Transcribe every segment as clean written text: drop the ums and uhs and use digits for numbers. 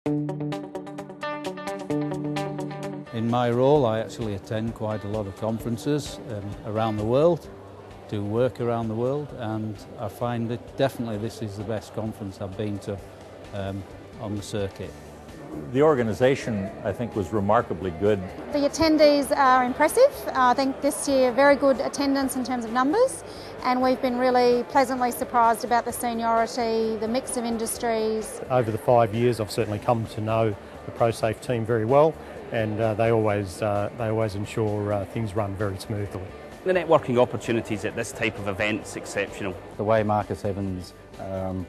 In my role, I actually attend quite a lot of conferences around the world, do work around the world, and I find that definitely this is the best conference I've been to on the circuit. The organisation, I think, was remarkably good. The attendees are impressive. I think this year very good attendance in terms of numbers, and we've been really pleasantly surprised about the seniority, the mix of industries. Over the 5 years I've certainly come to know the ProSafe team very well, and they always ensure things run very smoothly. The networking opportunities at this type of event is exceptional. The way Marcus Evans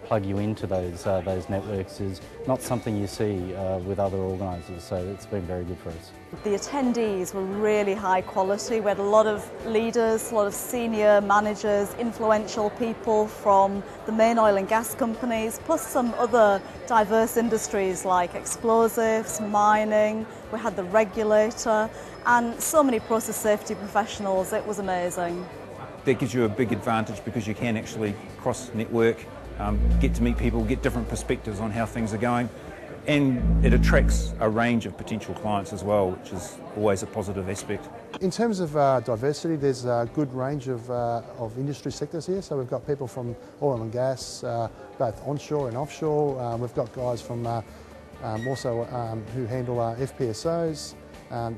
plug you into those networks is not something you see with other organisers, so it's been very good for us. The attendees were really high quality. We had a lot of leaders, a lot of senior managers, influential people from the main oil and gas companies, plus some other diverse industries like explosives, mining. We had the regulator and so many process safety professionals. It was amazing. That gives you a big advantage because you can actually cross-network, get to meet people, get different perspectives on how things are going, and it attracts a range of potential clients as well, which is always a positive aspect. In terms of diversity, there's a good range of industry sectors here. So we've got people from oil and gas, both onshore and offshore. We've got guys from also who handle FPSOs.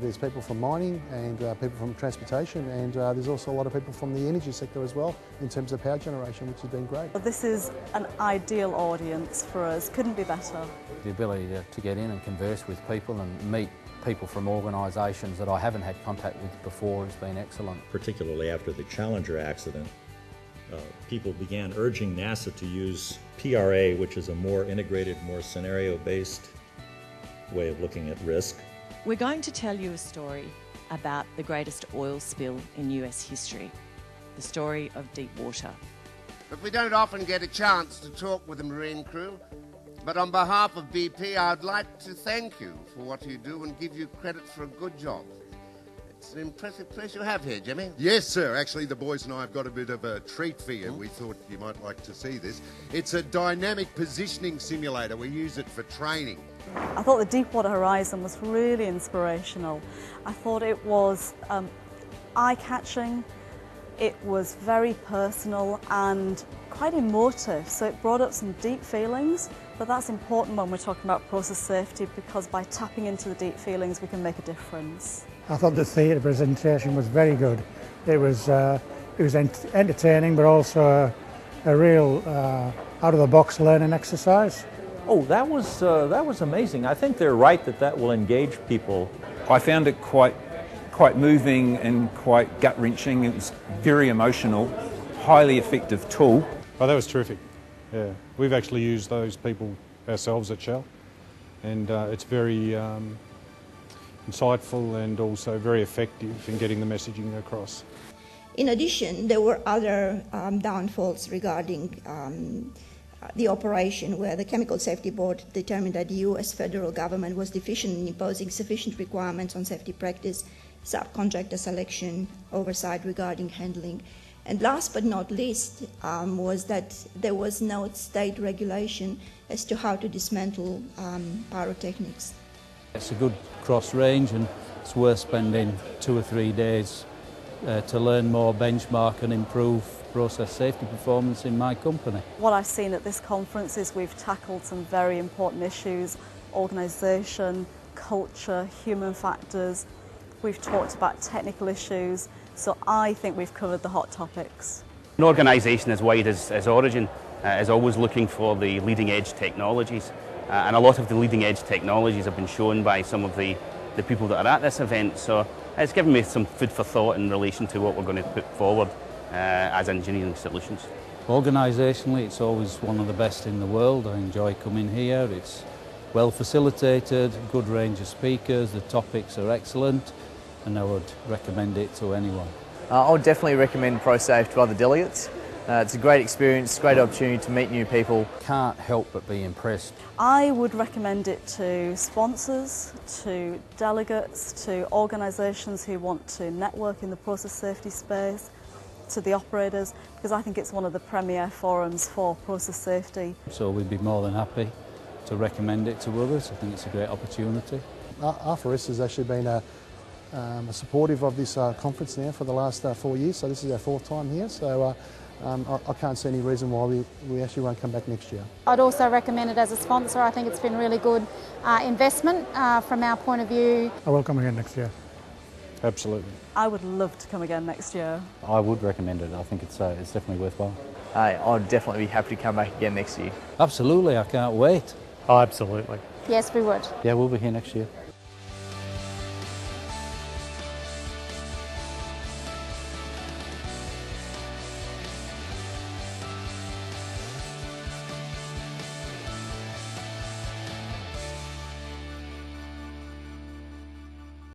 There's people from mining and people from transportation, and there's also a lot of people from the energy sector as well in terms of power generation, which has been great. This is an ideal audience for us, couldn't be better. The ability to get in and converse with people and meet people from organisations that I haven't had contact with before has been excellent. Particularly after the Challenger accident, people began urging NASA to use PRA, which is a more integrated, more scenario-based way of looking at risk. We're going to tell you a story about the greatest oil spill in US history, the story of Deepwater. But we don't often get a chance to talk with the marine crew, but on behalf of BP, I'd like to thank you for what you do and give you credit for a good job. It's an impressive place you have here, Jimmy. Yes, sir. Actually, the boys and I have got a bit of a treat for you. We thought you might like to see this. It's a dynamic positioning simulator. We use it for training. I thought the Deepwater Horizon was really inspirational. I thought it was eye-catching, it was very personal and quite emotive, so it brought up some deep feelings, but that's important when we're talking about process safety, because by tapping into the deep feelings we can make a difference. I thought the theatre presentation was very good. It was entertaining, but also a real out-of-the-box learning exercise. Oh, that was amazing. I think they're right that will engage people. I found it quite moving and quite gut-wrenching. It was very emotional, highly effective tool. Oh, that was terrific. Yeah, we've actually used those people ourselves at Shell, and it's very insightful and also very effective in getting the messaging across. In addition, there were other downfalls regarding the operation, where the Chemical Safety Board determined that the US federal government was deficient in imposing sufficient requirements on safety practice, subcontractor selection, oversight regarding handling. And last but not least was that there was no state regulation as to how to dismantle pyrotechnics. It's a good cross range, and it's worth spending 2 or 3 days to learn more, benchmark and improve process safety performance in my company. What I've seen at this conference is we've tackled some very important issues: organisation, culture, human factors. We've talked about technical issues, so I think we've covered the hot topics. An organisation as wide as Origin is always looking for the leading edge technologies, and a lot of the leading edge technologies have been shown by some of the people that are at this event, so it's given me some food for thought in relation to what we're going to put forward as engineering solutions. Organisationally, it's always one of the best in the world. I enjoy coming here. It's well facilitated, good range of speakers, the topics are excellent, and I would recommend it to anyone. I would definitely recommend ProSafe to other delegates. It's a great experience, great opportunity to meet new people. Can't help but be impressed. I would recommend it to sponsors, to delegates, to organisations who want to network in the process safety space, to the operators, because I think it's one of the premier forums for process safety. So we'd be more than happy recommend it to others. I think it's a great opportunity. RFS has actually been a supportive of this conference now for the last 4 years, so this is our 4th time here, so I can't see any reason why we actually won't come back next year. I'd also recommend it as a sponsor. I think it's been really good investment from our point of view. I will come again next year. Absolutely. I would love to come again next year. I would recommend it. I think it's definitely worthwhile. I'd definitely be happy to come back again next year. Absolutely, I can't wait. Oh, absolutely. Yes, we would. Yeah, we'll be here next year.